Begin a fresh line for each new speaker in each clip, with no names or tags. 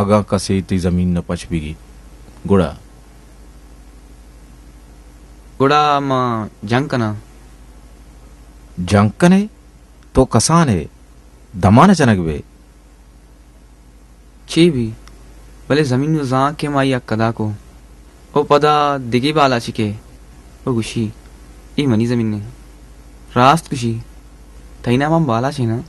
आगा कसे ती जमीन न पचबिगी गुड़ा
गुड़ा मा जंकना
जंकने तो कसान है दमाने चनकबे
ची भी भले जमीन में जा के माई अक्कदा को ओ पदा दिगी बाला चिके ओ गुशी ई मनी जमीन ने रास्त गुशी तैना मम बाला छे ना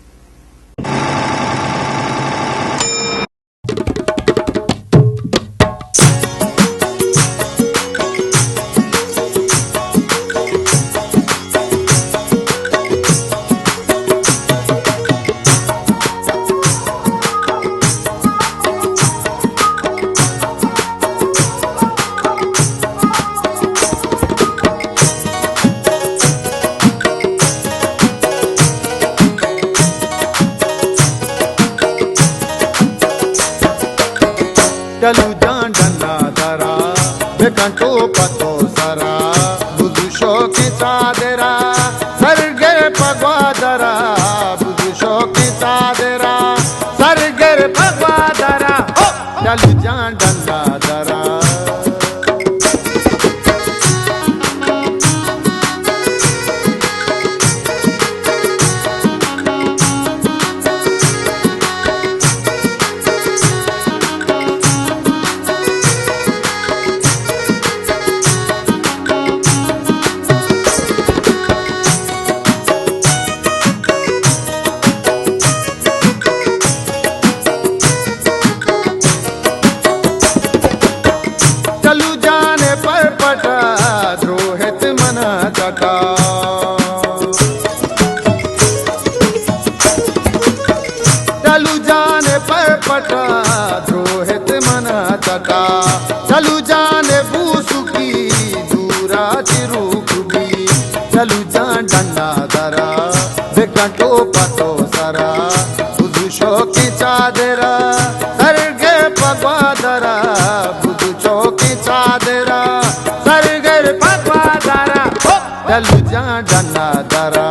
चलू जान डन्ना दरा बेकंटो पतो सरा बुजुशो के चादरा सरगे पगवा दरा बुजुशो के चादरा सरगे पगवा दरा चलू जान डन्ना दरा चलू जाने पर पटा द्रोहित मना तका चलू जाने बूसुकी दूरा चिरूक भी चलू जान डन्ना दरा बेकंटो पतो सरा बुजुशो की चादरा सरगे पगवा दरा बुजुशो की चादरा सरगे पगवा दरा चलू जान डन्ना दरा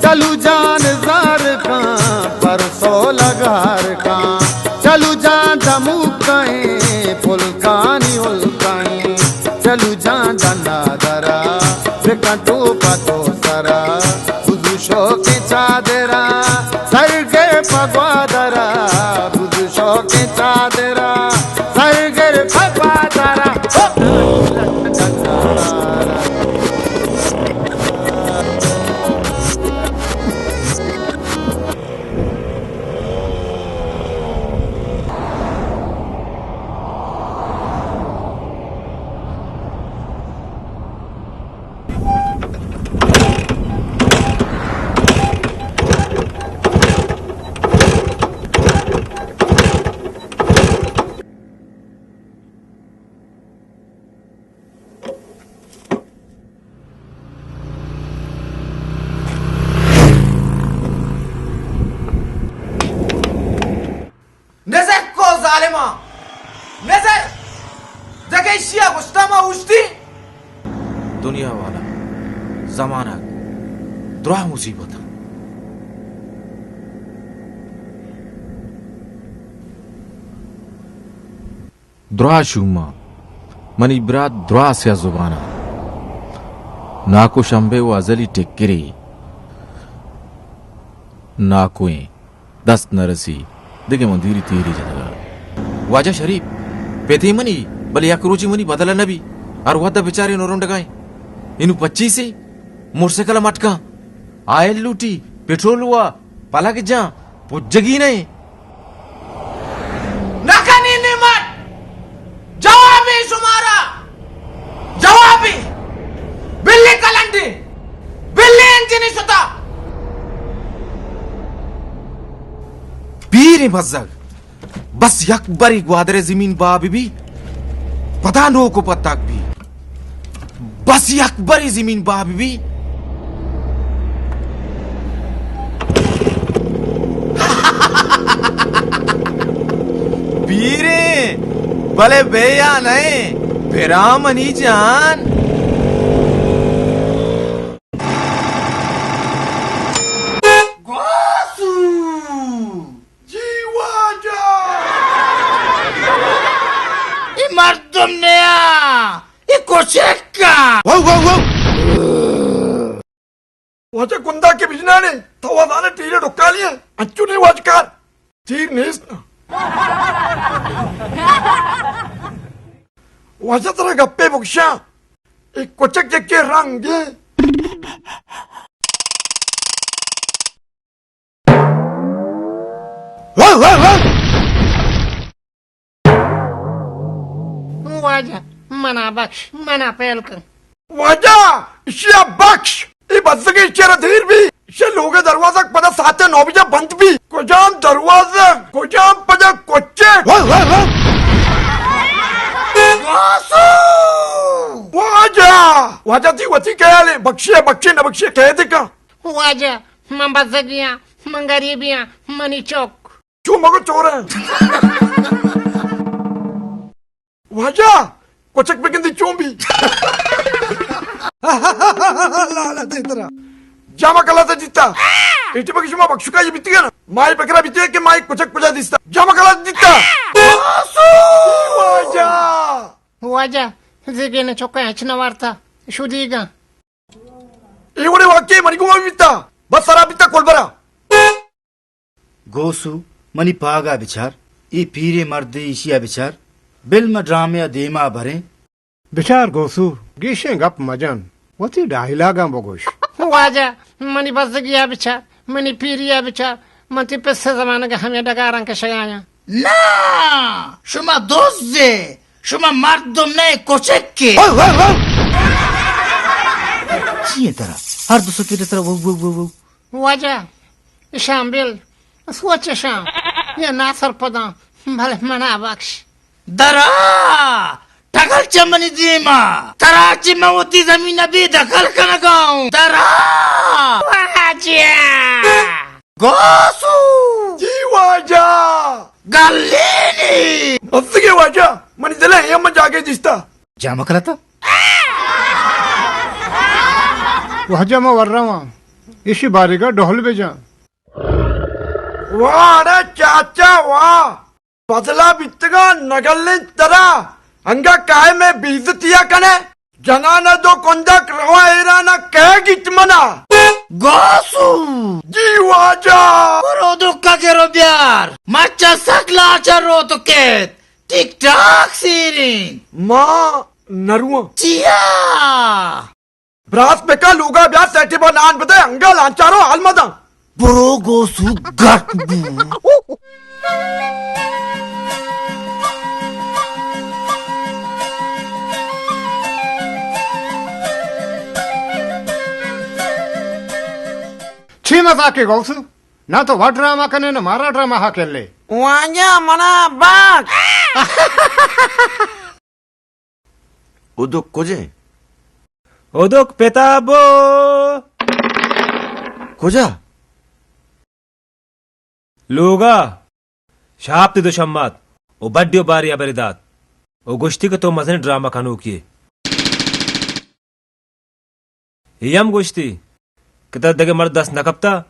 चलू जान जार का परसो लगार का चलू जान दमू कहीं फुलकानी उलकाई चलू जान डन्ना दरा बेकंटो पतो सरा बुजुशो की चादरा सरगे पगवा दरा बुजुशो की चादरा सरगे पगवा दरा
दुनिया वाला जमाना द्रोह मुसीबत द्रोह शुमा मनी ब्रात द्रोह से जुबाना नाको शंबे वो अजली टिक्करी नाकुए दस नरसी दिगे मंदिरी तीरी जनगा वाजा शरीफ पेथी मनी बल या करूची मनी बदला नबी और वद्दा बेचारे नोरों डगाए इनु 25 मोटरसाइकिल मटका आयल लूटी पेट्रोल हुआ पाला के जा पुज्जगी नहीं
नकनी निमत जवाबी सुमारा जवाबी
सता पीर मजग बस यक बरी ग्वादरे जमीन बा भी पता नो को पत्ता भी बस यक बरी जमीन बा भी पीरे भले भैया नहीं फिरा मनी जान
मर्दम नया कोशेक्का
waje kunda ke bijnane tawazane tire dokaliye achune wajkar tir nesna waje tara gappe boksha ek kochak jekke range
waja mana baksh mana pelkan
waja ishya baksh ये बस के इशारा धीर भी इसे लोग दरवाजा पता साथे नौबिजा बंद भी कोजाम दरवाजा कोजाम पजा कोच्चे वाजा वाजा थी वती क्या ले बख्शे न बख्शे कह दे का
waja mambazagiya mangaribiya mani chok
क्यों मगो चोर है वाजा कोचक पे किंदी चोंबी लाला तेरा जामा कला से जीता इटी पकी शुमा बक्षुका ये बीती ना माई बकरा बीती है कि माई कुचक पजा दिसता जामा कला जीता वाजा
waja zigene chokka achna warta shudiga
ये वाले वाक्य मनी को बीता बस सारा बीता कोलबरा
गोसु मनी पागा बिचार ई पीरे मर्द इशिया बिचार बिल में ड्रामे देमा भरे
बिचार गोसु गिशे गप मजन वती डाहिलागा बगोश
waja mani bazagiya bichar mani piriya bichar manti pesse zamana ga hame dagaran ka shagaya
Na, şuma dozze, şuma mardum ne koçekke.
चिए तरह हर दूसरे की तरह वो
waja shambil swatcha sham ya nasar pada bhale mana baksh
Dara, takal chamani dima. Tarachi mawati zamina bi dakal kana gaun. Dara,
waja
gosu,
जी वाजा
gallini.
बस के वाजा money दले ये मन जाके दिसता
जामा करा था
वहजमा वर्रमा इसी बारीगा ढोल बेजा
वाह अरे चाचा वाह बदला बितगा नगलने तरा अंगा काय में बीजतिया कने जनाना दो कंदक रवा एराना कह गितमना
Gosu,
जी वाजा
produka kero biar. Macha sakla charo toket. Tik tak siring.
माँ नरुआ
Cia.
ब्रास पे का लूगा ब्याह सेठी बा नान बदे अंगा लांचारो हालमदा
Bro gosu gatbu.
छी मत आके गोसु ना तो वह ड्रामा कने ना मारा ड्रामा हाके ले
Wanya mana bak.
उदुक कोजे
Odok petabo.
कोजा
Luga. Şaptı do şammat. O baddiyo bari aberidat. O goşti ka to mazane drama kanu kiye. Yam goşti. Kita dege mard das nakapta.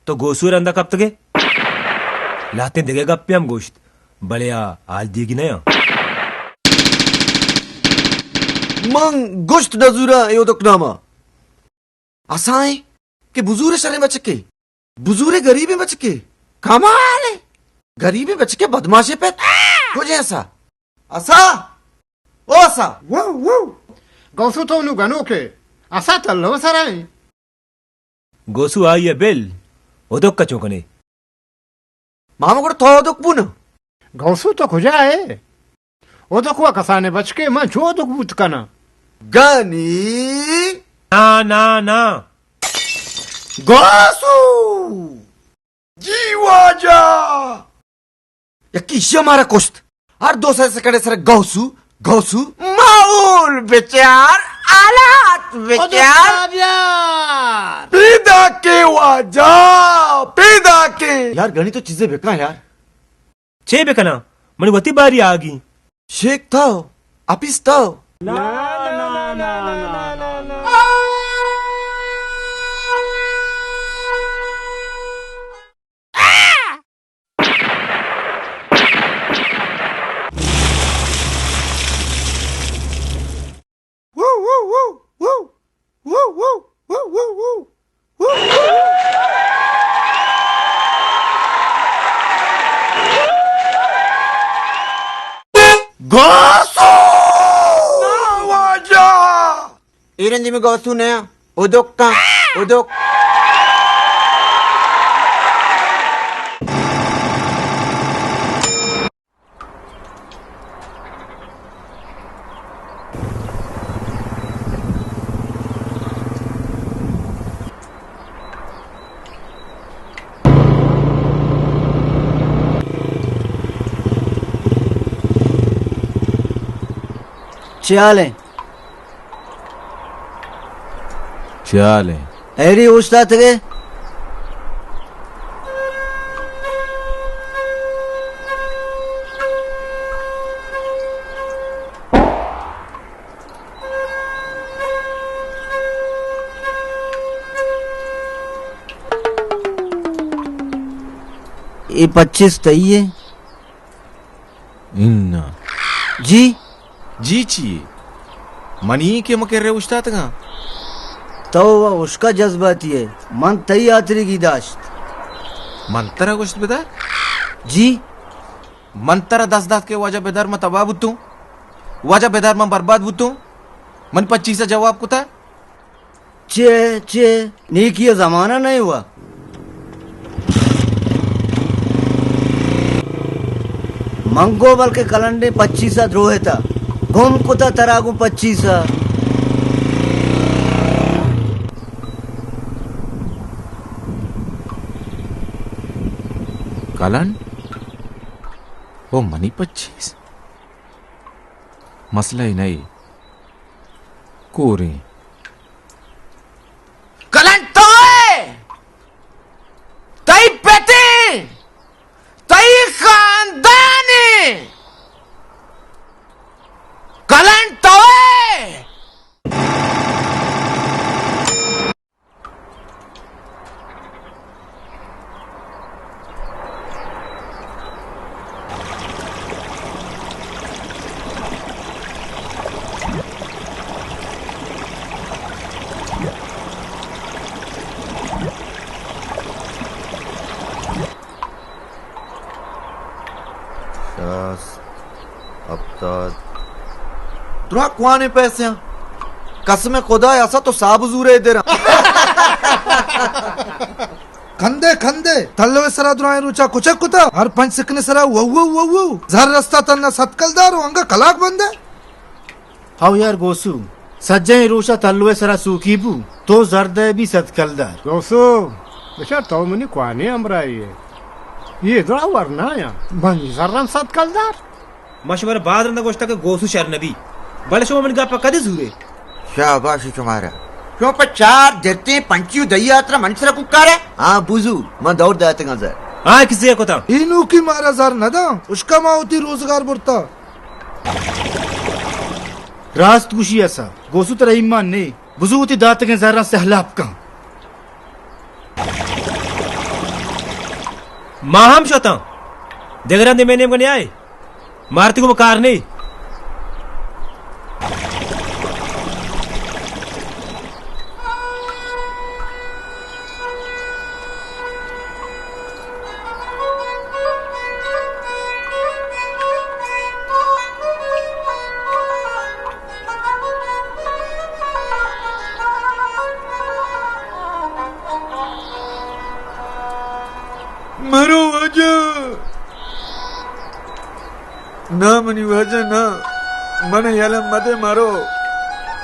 To gosu randa kaptage. Latin dege gappyam goşt. Balya al digi na ya.
मंग गोश्त नजूरा योदक नामा असाए के बुजूरे शरे बच के बुजूरे गरीबे बच के कमाल है गरीबे बच के बदमाशे पे कुछ ऐसा असा ओ असा
वो गोसु तो नु गनो के असा तल्लो सराय
Gosu ayya bel. Odok ka chokane.
मामा को थो दुक पुन
गोसु तो खुजा है वो तो कुआ कसाने बच के मैं जो तो बूत कना
गनी
Na.
गोसू
जीवाजा
यक्की हमारा कुश्त हर दो से कड़े सर गौसू गौसू
माहौल बेचार आलात बेचार पैदा के वाजा पैदा के
यार गणी तो चीजें बेकना यार
छे बेकना मनी वती बारी आगी
शेख था अपिस था
Iran में गौसू ने उदोक का उदोक
ख्याल है
ख्याल है
ऐरी उस्ताद के ये 25 तई है
इन्ना
जी
जी चाहिए मनी के मकर रहे उस्ताद का
तो वह उसका जज्बाती है मन तई आतरी की दाश्त
मंतरा कुछ बेदार
जी
मंतरा 10 के वाजा बेदार में तबाह बुतू वाजा बेदार में बर्बाद बुतू मन 25 जवाब को था
चे चे नीक ये जमाना नहीं हुआ मंगो बल के कलंडे 25 द्रोहे था घूम कुता तरागू 25
कलन वो मनी 25 मसला ही नहीं कोरे
कलन तो तई पेटी तई खानदानी कलन तो
तुरा कुआने पैसे कसम खुदा ऐसा तो साब हुजूर है इधर
खंदे खंदे तल्लवे सरा दुराए रुचा कुचक कुता हर पंच सिकने सरा वो जर रस्ता तन्ना सतकलदार अंगा कलाक बंदे
हाउ यार गोसू सज्जय रोशा तल्लुए सरा सूकीबू तो जर्दे भी सतकलदार
गौसू बेचार तो मनी क्वाने अमराई है ये दरा वरना या बनी जर्रन सत कलदार
मशवर बाद रंदा गोश्ता के गोसू शर नबी बड़े शो मन गप्पा कदे सूरे
शाबाशी तुम्हारा क्यों पर चार धरते पंची दई यात्रा मनसरा कुकार है
हाँ बुजू मैं दौड़ दाते नजर
हाँ किसी को था
इनू की मारा जार नदा उसका माउती रोजगार बुरता
रास्त कुशी ऐसा गोसू तेरा ईमान नहीं बुजूती दात के जरा सहलाब का
माहम शोता देगरा दे मैंने मने आए मारती को मकार नहीं
मरो वजह ना मनी वजह ना मन यलम मदे मरो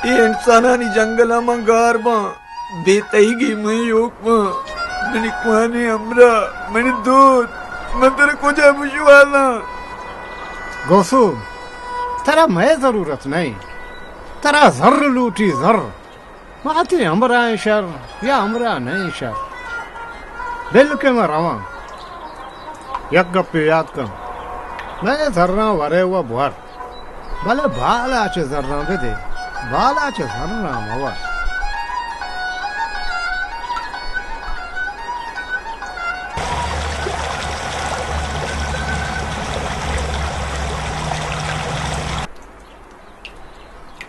ये इंसानानी जंगला में गार बा बेतईगी मई योग मैंने कुआने अमरा मैंने दूध मैं तेरे को जा बुझवाना
गोसू तेरा मैं जरूरत नहीं तेरा जर लूटी जर माती हमरा है शर या हमरा नहीं शर दिल के में रवा यक गप्पे याद कर मैंने जर्रा वरे हुआ बुहर भले बाला चे जर्रा दे दे बाला चे जर्रा मवा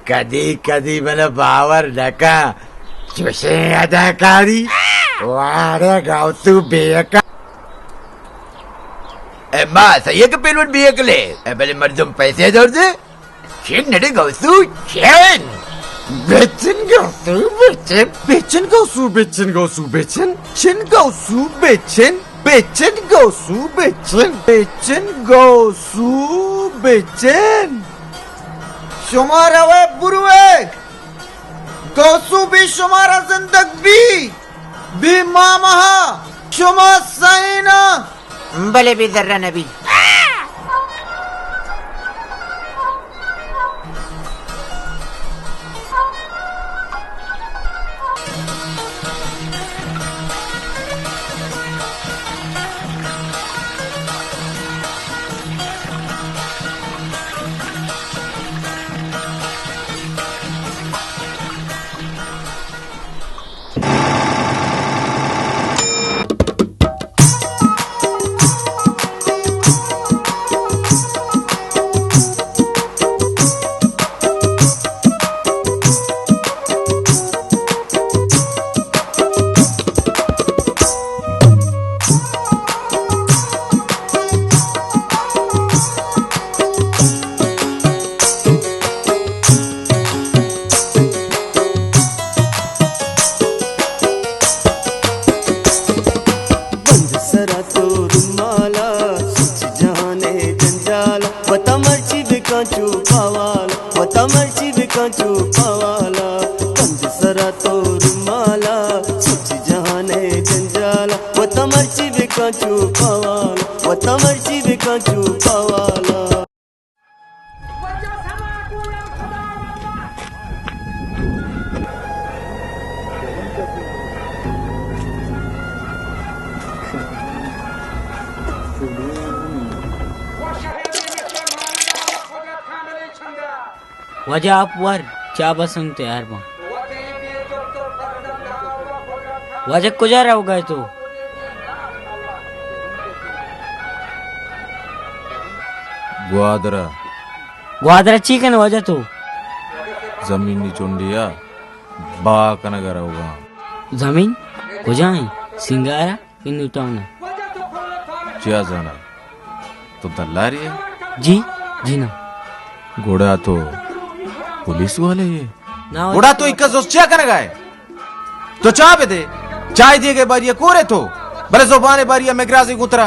कधी कधी मला बावर नका चुशे अदाकारी वारे गाव तू बेका Masa ya ke pelun biar kele? Balik mardum paisa dor de? Chen nade gausu, chen! Becen gausu, becen, becen gausu, becen gausu, becen, chen gausu, becen, becen gausu, becen, becen gausu, becen.
शुमार हवे बुरुए गौसू भी शुमार जिंदग भी मामहा शुमा सैना
भले भी जर्रा नबी
वजह आप वर क्या बसंग तैयार बा वजह कुजा रह गए तो
ग्वादरा
ग्वादरा चिकन वजह तो
जमीनी चुंडिया बा कनगरा होगा
जमीन कुजा है सिंगारा इन उठाना
क्या जाना तो दल्लारी है
जी जी ना
घोड़ा तो पुलिस वाले ये
ना
घोड़ा तो इक्का क्या करेगा है तो चाह पे दे चाय दिए गए बारिया कोरे तो बड़े जोबाने बारिया में ग्रासी उतरा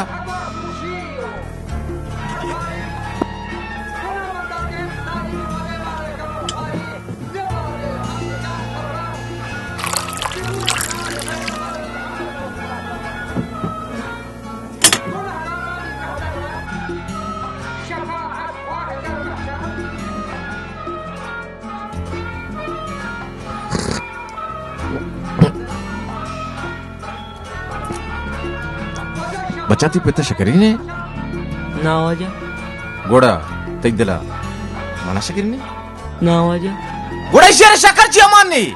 बचाती पिता शकरी ने
ना वजह
घोड़ा तेग दिला माना शकरी ने
ना वजह
घोड़ा शेर शकर ची अमान नहीं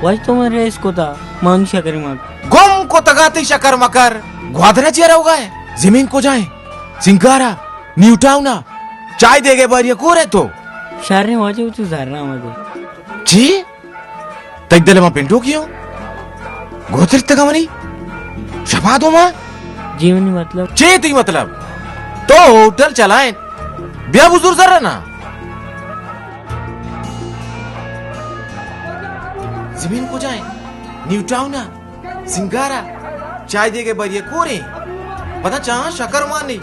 वही तो मेरे इसको था मान शकर मत
गुम को तगाती शकर मकर ग्वादरा चेहरा होगा है जमीन को जाए सिंगारा न्यूटाउना चाय देगे बारिया को रहे तो
शारे वजह तो जारना मत
जी तेग दिला मां पिंटू क्यों गोत्र तक मनी शपा दो मां
जीवनी मतलब
चेती मतलब तो होटल चलाए ब्याह बुजुर्ग जरा ना जमीन को जाए न्यूटाउना सिंगारा चाय देके बढ़िया कोरे पता चाह शकर मानी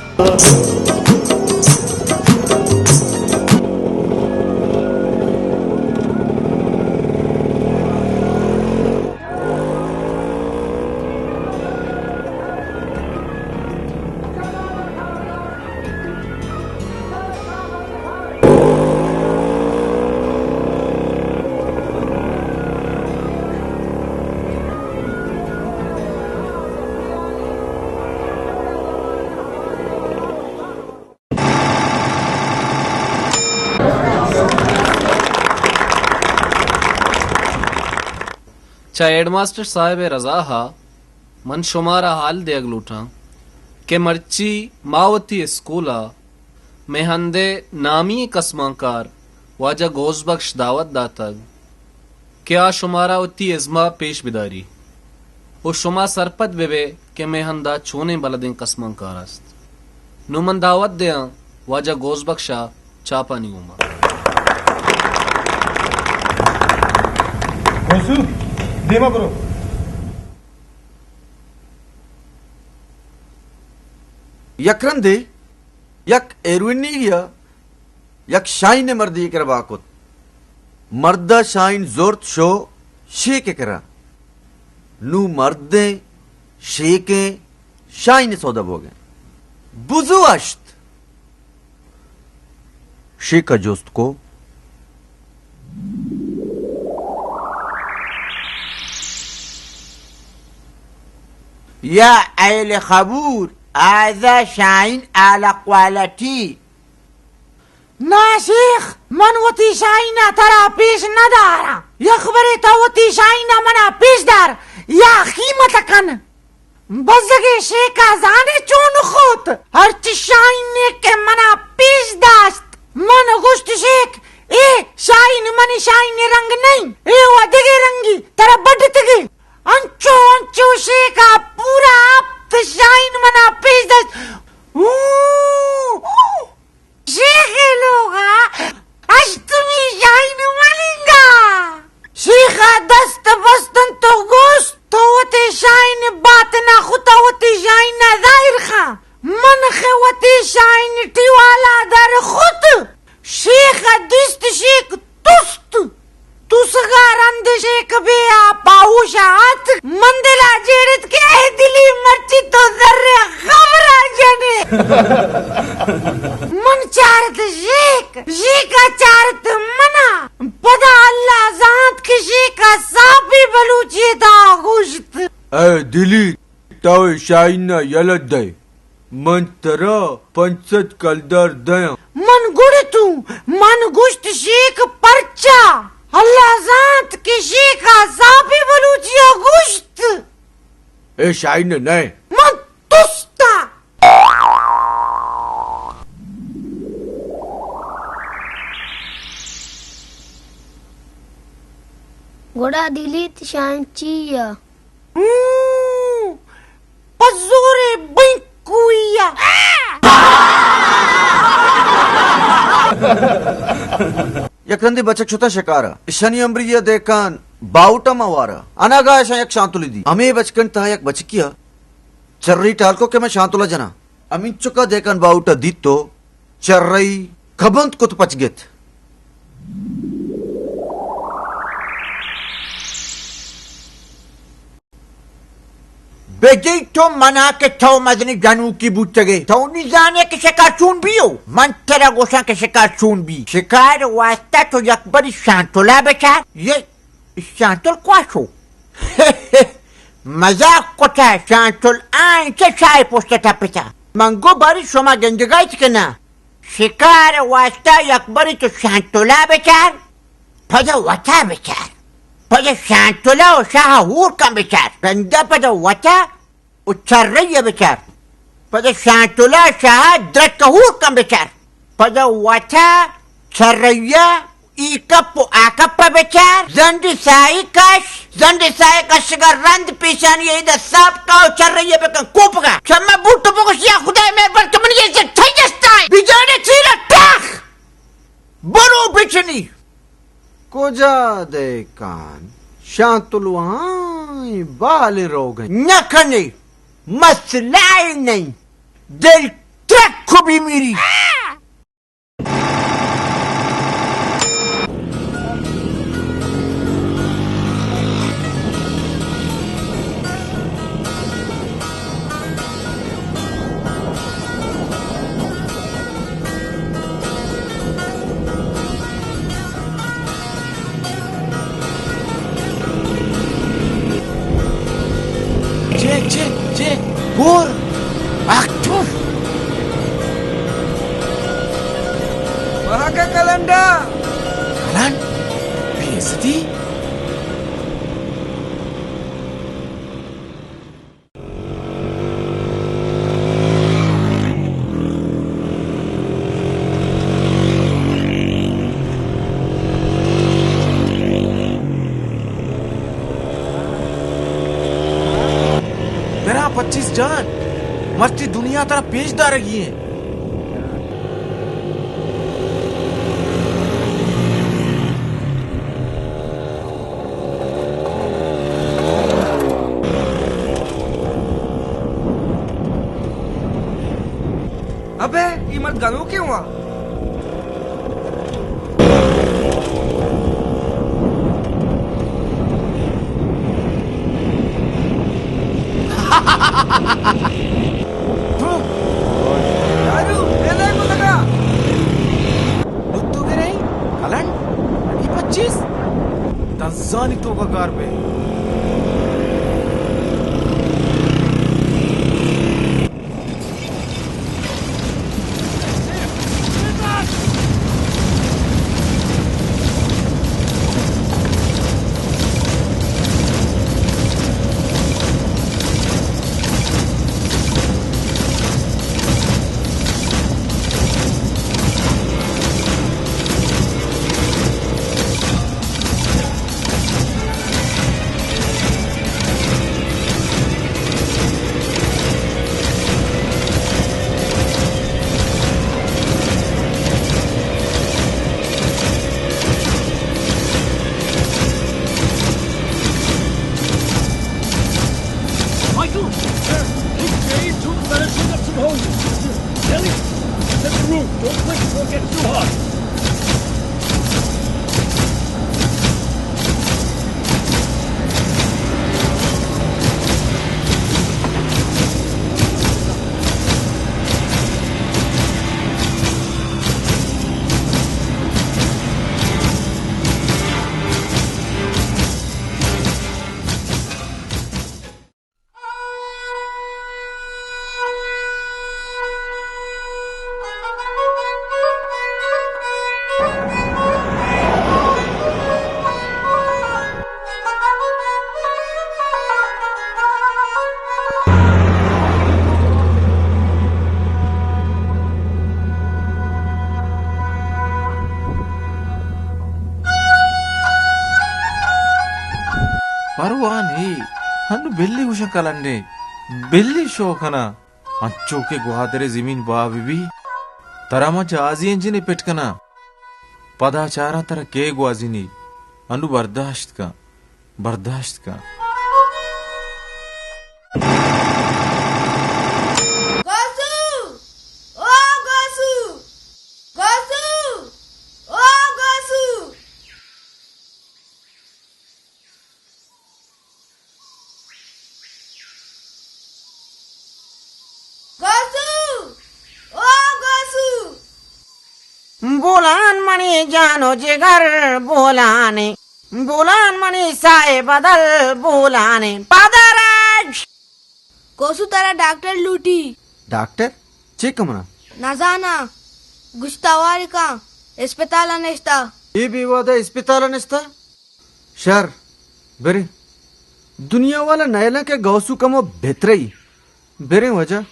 अच्छा हेडमास्टर साहब रजा हा मन शुमारा हाल देग लूटा के मर्ची मावती स्कूला में हंदे नामी कसमाकार वाजा गोज बख्श दावत दातग क्या शुमारा उती इज्मा पेश बिदारी वो शुमा सरपत बेबे के में हंदा छोने बलदिन कसमाकार अस्त नुमन दावत दे वाजा गोज बख्शा चापा नहीं उमा
धीमा करो
यकरन दे यक एरुनी या यक शाइन मर्दी कर बाकुत मर्दा शाइन जोरत शो शे के करा नु मर्दे शे के शाइन सौदा हो गए बुजु अश्त शे का जोस्त को
या अहल खबूर आजा शाइन आला क्वालिटी
ना शेख मन वती शाइना तरा पेश न दारा यखबरे तो वती शाइना मना पेश दार या कीमत कन बजगे शेखा जाने चोन खोत हर शाइन के मना पेश दास्त मन गुश्त शेख ए शाइन मनी शाइन रंग नहीं ए वदगे रंगी तरा बडतगे अंचो अंचो शेखा पूरा आप शाइन मना पेश दास्त शेख लोगा आज तुम्ही शाइन मलिंगा शेखा दस्त बस्तन तो गोश्त तो वते शाइन बात ना खुता वते शाइन ना जाहिर खा मन खे वते शाइन टिवाला दर खुद शेख दिस्त शेख तुस्त तुसगा रंद शेख बे आ पाऊशात मंदिला जेड़त के दिली मर्ची तो जर्रे खबरा जने मन चारत शेख शेखा चारत मना पदा अल्लाह जात के शेखा सापी बलूची दा गुश्त
ए दिली तावे शाइन यलद दे मन तरा पंचत कलदर दया
मन गुड़ तू मन गुश्त शेख परचा अल्लाह जात के शेखा सापी बलूचिया गुश्त
ए शाइन नहीं
मन तुस्ता
घोड़ा दिलीत शांचिया
पजोरे बैंकुया
यक्रंदी बचक छुता शिकारा शनि अंब्रिय देकान बाउटा मवारा अनागा यक शांतुली दी अमे बचकन ता यक बचकिया चर्री टालको के मैं शांतुला जना अमीन चुका देकान बाउटा दीतो चर्रई खबंत कुत पचगेत
बेजी तो मना के थो मदनी जानू की बूचगे तो नहीं जाने के शिकार चून भी हो मन तेरा गोशा के शिकार चून भी शिकार वास्ता तो यकबरी शांतुला बेचार ये शांतुल क्वाशो मजाक कोता शांतुल आए के चाय पोस्टे टापिता मंगो बारी शोमा गंजगाई चिकना शिकार वास्ता यकबरी तो शांतुला बेचार फजा वता बेचार पद शांतुला और शाह हूर का बेचार गंदा पद वता उच्चार रही है बेचार पद शांतुला शाह द्रट का हूर का बेचार पद वता चर्रैया ई कप आकप बेचार जंडी साई कश का रंद पेशानी ये द सब का चर्रैया बेकन कोप का चम्मा बूट तो बको या खुदा मेरे पर तुमने ये से થઈ જસ્તા बिजाने चीरा टाख बरो बिचनी
कोजा देकान शांतुलवाई बाले रोग
नखने मसलाई नहीं दिल ट्रक को भी मेरी
Bur, aktif.
Bahagia kalanda.
Kalan, besati. 25 जान मस्ती दुनिया तरह पेशदा रही है।
अबे ये मर्द गानों क्यों हुआ?
Aduh, bela aku taka. Betul ke नहीं? Kalan? Lagi 25? Tanzan itu kagar पे। परवानी हनु बिल्ली कुछ कलंडे बिल्ली शोकना अच्छो के गुहादरे जमीन बाबी तरामा जाजी इंजिने पिटकना पदाचारा तरह के गुआजिनी अनु बर्दाश्त का
बोलान मनी जानो जिगर बोलाने बोलान मनी साए बदल बोलाने पादराज
कोसु तारा डॉक्टर लूटी
डॉक्टर चेक कमना
नजाना गुस्तावारी का अस्पताल नेस्ता
ये भी वादा अस्पताल नेस्ता शर बेरे दुनिया वाला नयला के गौसु कमो बेतरई बेरे वजह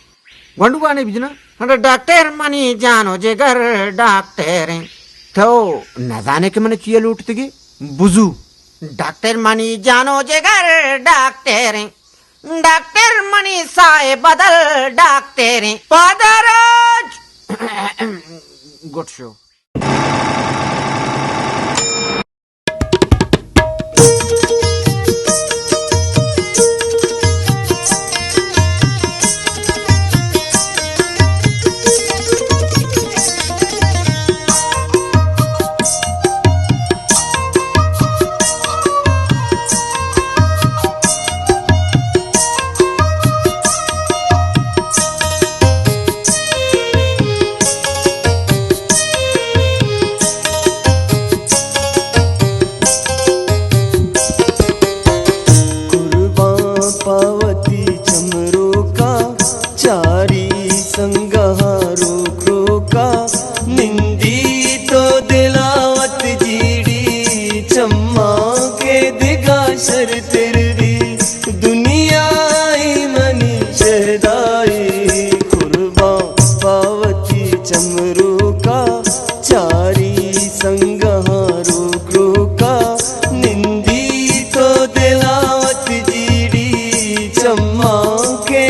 वंडू गाने बिजना
अरे डॉक्टर मनी जानो जिगर डॉक्टर तो न जाने के मन चिया लूटते गे बुजू डॉक्टर मनी जानो जिगर डॉक्टर मनी साए बदल डॉक्टर पादराज गुड शो
चम्मा के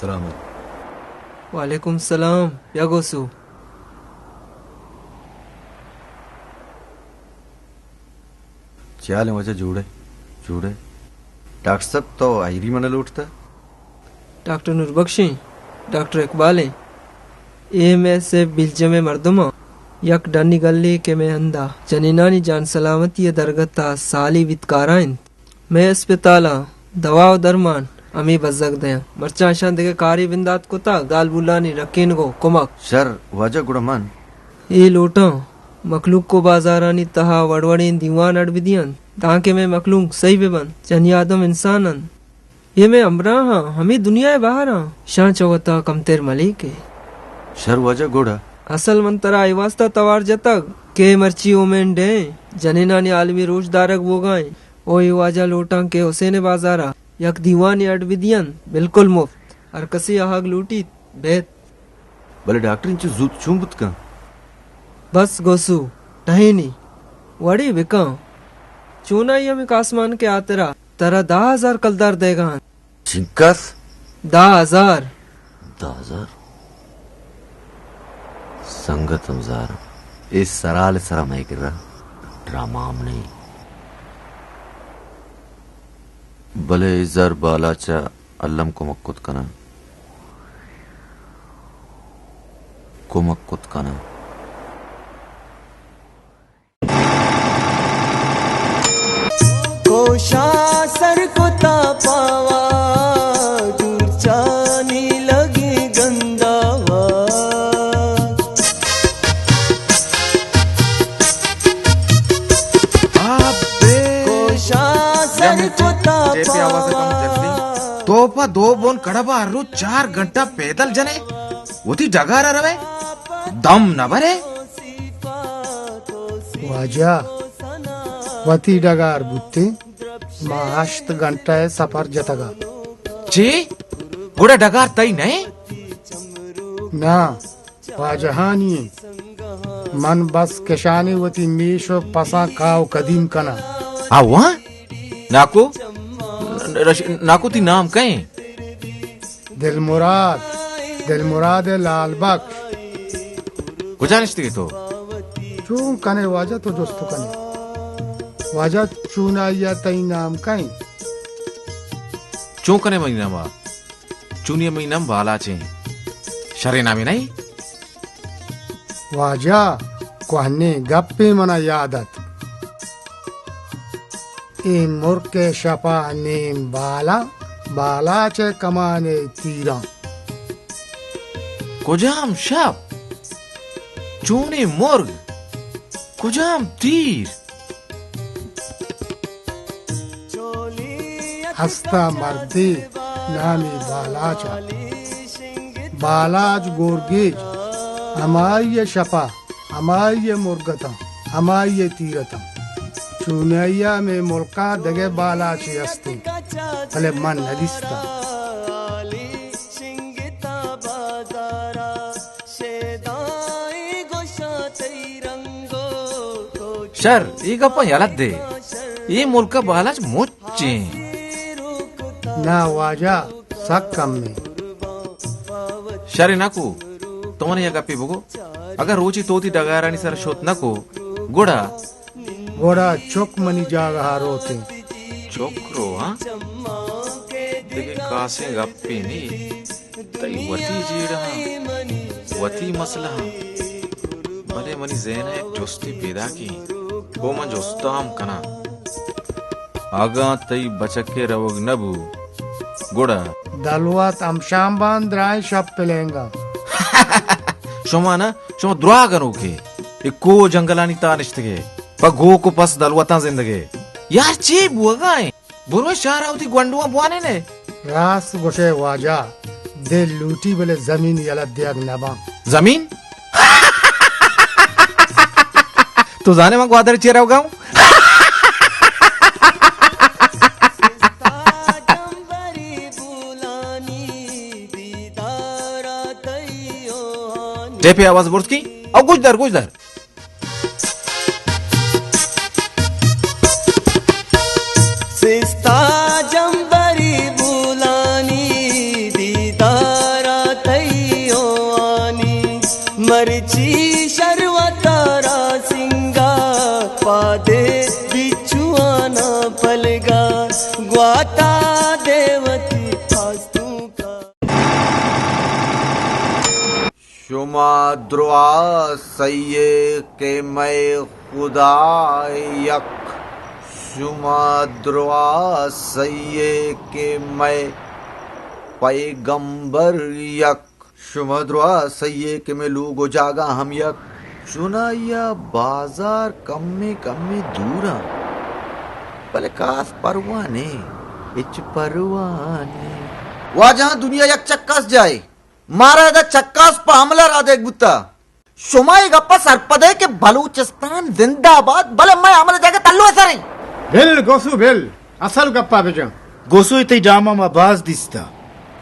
सलाम
वालेकुम सलाम या गोसू
चाल वजह जुड़े जुड़े डॉक्टर साहब तो आयरी मन लूटता
डॉक्टर नूरबख्शी डॉक्टर इकबाल ए में से बिलजमे मर्दमा यक डनी गल्ली के में अंदा जनीनानी जान सलामती दरगता साली वितकाराइन मैं अस्पताला दवा दरमान अमी बजक दया मरचा शान देके कारी बिंदात कोता गाल बुलानी रकीन को कुमक
सर वजह गुड़मान
ए लोटा मखलूक को बाजारानी तहा वड़वड़ीन दीवान अड़बिदियन ताके में मखलूक सही बेबन जनी आदम इंसानन ये मैं अमरा हाँ हमी दुनिया बाहर हाँ शान चौथा कमतेर मलिक है
सर वजह गुड़ा
असल मंतरा वास्ता तवार जतक के मर्ची ओमेन डे जनीनानी आलमी रोजदारक वो गाय ओ वाजा लोटा के हुसैन बाजारा यक दीवानी अड़बिदियन बिल्कुल मुफ्त और कसी आहग लूटी बेत
भले डॉक्टर इंच जूत चुंबत का
बस गोसू टहीनी वड़ी विका चूना में आसमान के आतरा तरा 10,000 कलदार देगा
चिंकस
10,000
संगत हमजार इस सराल सरा मैं कर रहा ड्रामाम नहीं भले इजर बालाचा अल्लम को मक्कुत कना
कोशा सर को तापावा दूर जाने लगी गंदावा कोशा सर को
तोपा 2 बोन कड़बा अर्रू 4 घंटा पैदल जने उती डगारा रवे दम न भरे
वाजा वती डगार बुत्ते माश्त घंटा सफर जतगा
जी गुड़ा डगार तई नहीं
ना वाजहानी मन बस केशानी वती मीशो पसा काव कदीम कना
आवा नाको ती नाम कहीं
दिल मुराद लाल बख्श
गुजारिश थी तो
चूं कने वाजा तो दोस्तों कने वाजा चूना या तई नाम कहीं
चूं कने महीना मा चूनिया महीना बाला चे शरे नामी नहीं
वाजा कोहने गप्पे मना यादत ए मुर्के शपा नेम बाला चे कमाने तीरा
कुजाम शप चूने मुर्ग कुजाम तीर
हस्ता मर्दे नामी बालाज गोरगेज हमाय शपा हमाय मुर्गता हमाय तीरता चुनैया में मुल्का दगे बाला ची अस्ते भले मन नदिस्ता
शर ये गप्पा यालत दे ये मुल्का बालाच मोच्चे
ना वाजा सक कम में
शरे नाकू तुमने या गप्पी बगो अगर रोची तोती डगारानी सर शोत नको
गोड़ा चौक मनी जागा रोते
चोकरो हाँ देखे कासे गप्पी नहीं तई वती जीड़ा वती मसला भले मनी ज़हन एक जोस्ती पैदा की वो मन जोस्ताम कना आगा तई बचके रवग नबू गोड़ा
दलवात अमशाम बांध राय शब पिलेंगा
शुमा द्रोहा करो के इको जंगलानी तानिश्त के पगो को पस दलवता जिंदगी यार ची बुआ गाए बुरो शार आवती गंडुआ बुआने ने
रास गोशे वाजा दे लूटी बले जमीन यला दियाग नबा
जमीन तो जाने में ग्वादर चेहरा गाऊं टेपे आवाज बोर्ड की और कुछ दर
सिस्ता जंबरी बुलानी दीदार मालगा ग्वाता देवती फास्तू का
शुमा द्रुआ सैये के मैं खुदा यक शुमा द्रुआ सैये के मैं पैगंबर यक शुमा द्रुआ सैये के मैं लूगो जागा हम यक सुनाया बाजार कम में दूरा भले कास परवाने इच परवाने वहाँ जहाँ दुनिया यक चक्कास जाए मारा दा चक्कास पर हमला रा दे गुत्ता शुमाई गप्पा सरपदे के बलूचिस्तान जिंदाबाद भले मैं हमले जाके तल्लू ऐसा नहीं
बिल गोसू बिल असल गप्पा बेजा
गोसू इतनी ड्रामा में बाज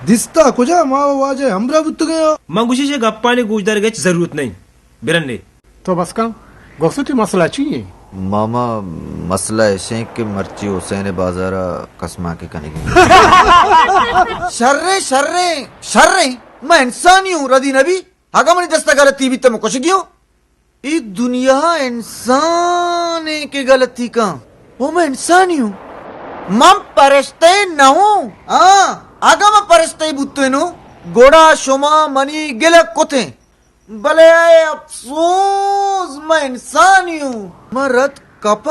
दिसता
कुजा माँ वाजे हमरा बुत गया
मंगुशी से गप्पा ने गुजदार गच जरूरत नहीं बिरन ने
तो बस का गोसू ती मसला चाहिए
मामा मसला है शेख के मर्ची हुसैन बाजारा कसमा के कने शर्रे शर्रे शर्रे मैं इंसान ही हूँ रदी नबी हगमनी दस्ता गलती भी तम कुछ गियो ये दुनिया इंसान के गलती का वो मैं इंसान ही हूँ मम परस्ते न हूँ आगा मैं परस्ते बुत्ते नो गोड़ा शोमा मनी गिलक कोते भले अफसोस मैं इंसान ही हूँ मैं रत कप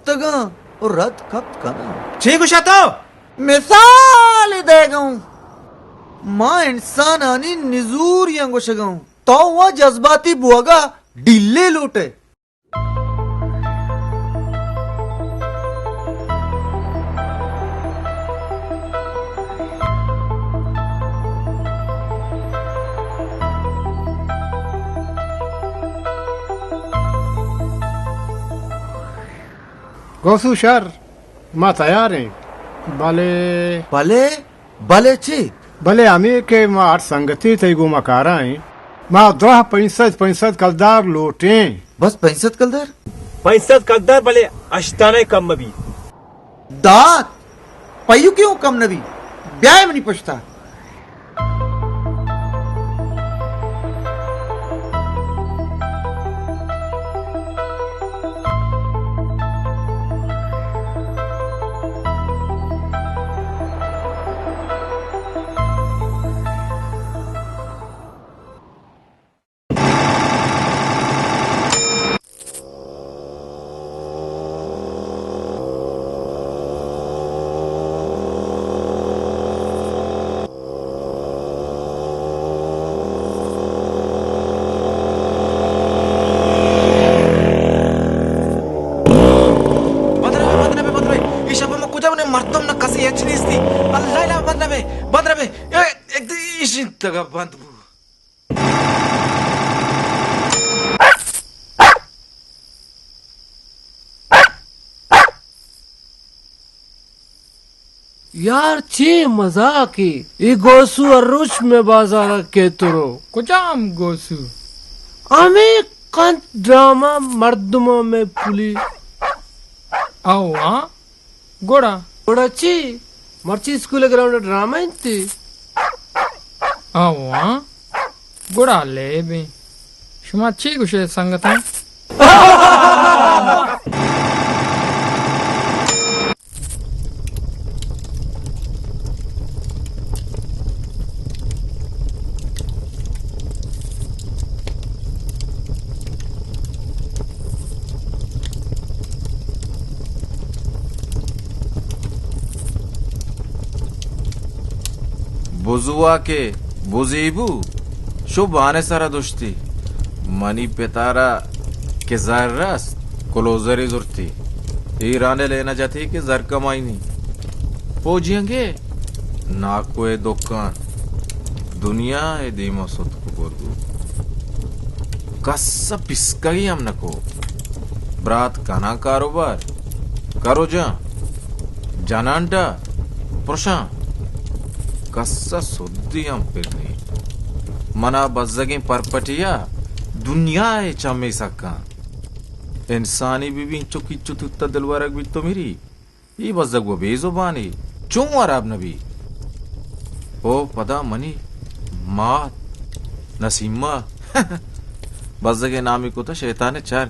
तगा और रत कप कना
ठीक उशातो
मिसाल देगा हूँ मां इंसान आनी निजूर यंगोशगाऊं तो वह जज्बाती बुआगा डिल्ले लोटे
गोसू शर मां तैयार है
भले छे
भले हमें के मार संगति तेगु मकारा है माँ 2 कलदार लोटे
बस 65 कलदार
65 कलदार भले अश्ताने कम भी
दात पयु क्यों कम नबी ब्याह में नहीं पुछता
यार चे मजाक ये गोसू और रुच में बाजार के तुरो
कुचाम गोसू
हमें कंत ड्रामा मर्दमों में पुली
आओ हाँ गोड़ा
ची मर्ची स्कूल ग्राउंड ड्रामा इंती
आओ हाँ गोड़ा ले बे शुमा ची कुछ संगत है
बुजुआ के बुजीबू शुभ आने सारा दोस्ती मनी पेतारा के जर्रस क्लोजरी जुर्ती ईराने लेना जाती कि जर कमाई नहीं पोजियंगे ना कोई दुकान दुनिया है दीमा सुत को बोलू कस्सा पिस्कगी हम नको ब्रात काना कारोबार करो जानांटा प्रशा कस्सा सुद्दी हम पिरनी मना बज्जगी परपटिया दुनिया है चमे सका इंसानी बीबी चुकी चुतुत्ता दिलवारक भी तो मेरी ये बज्जग वो बेजुबानी चूं अरब नबी ओ पदा मनी मात नसीमा बज्जगे नामी को तो शैतान चार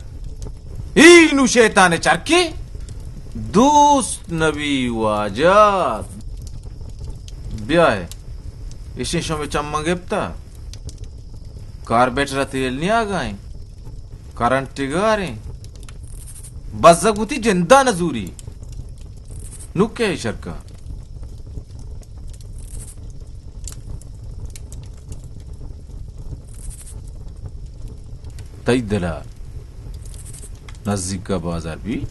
इनु शैतान चार के दोस्त नबी वाजा ब्याह इसे शमे चम्मा गेप्ता कार बेटरा तेल नहीं आ गए करंट टिगारे बज़गुती जिंदा नजूरी नुक्के शर्का तई दला नजदीक का बाजार भी